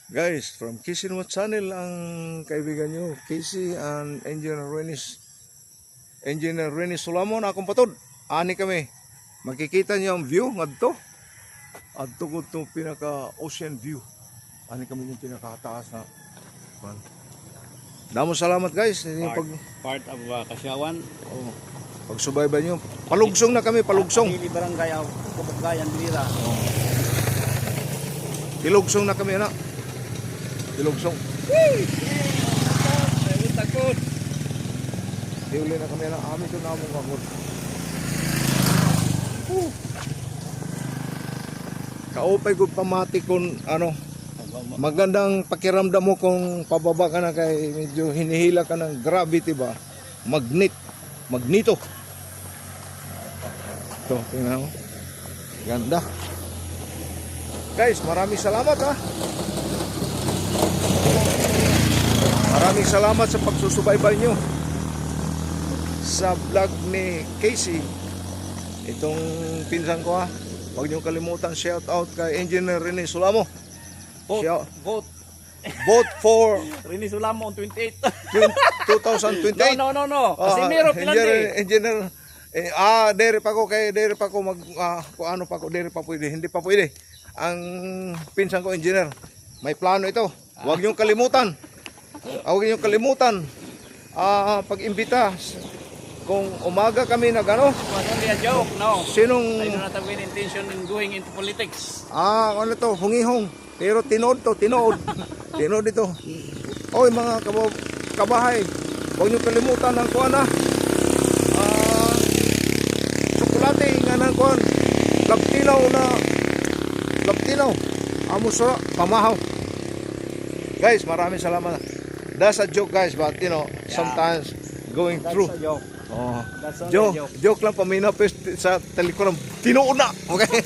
Guys, from Casey Mo Channel ang kaibigan nyo, Casey and Engineer Renny Solamon, akong patod. Ani kami. Makikita niyo ang view ngadto. Adto ko itong pinaka ocean view. Ani kami yung pinakataas na. Damo salamat guys. Part of Kasyawan. Oh, pagsubaybay niyo. Palugsong na kami, palugsong. Hindi barangay ang Kabukgayan Bilira. Tilugsong na kami anak. Tilugsong. Takot. Diuli na kami anak. Amin ito na among kakot. Kaupay ko pamati kung ano. Magandang pakiramdam mo kung pababa ka na kay medyo hinihila ka ng gravity ba? Magnito. Ito, tingnan mo. Ganda. Guys, maraming salamat ha. Maraming salamat sa pagsusubaybay nyo sa vlog ni Casey. Itong pinsan ko ha. Huwag nyo kalimutan shout out kay Engineer Renny Solamo. Vote for Renny Solamon 28. 2028. No. Casimiro Pilante. Engineer dere pa ko mag kung ano pa ko dere pa pwede, hindi pa pwede. Ang pinsan ko engineer, may plano ito. Huwag niyo kalimutan. Pag-imbita kung umaga kami nagano. Only a joke, no. Sinong I do not have any intention in going into politics. ano to, hungihong. Pero tinood ito. Oy mga kabahay, huwag niyo kalimutan ng kuan ha. Tsokolate nga ng kuan. Laptinaw. Amo sa pamahaw. Guys, maraming salamat. That's a joke guys, but you know, sometimes going through. That's a joke. Oh. That's only a joke. Joke lang paminaw sa talikuran. Tinuod na. Okay.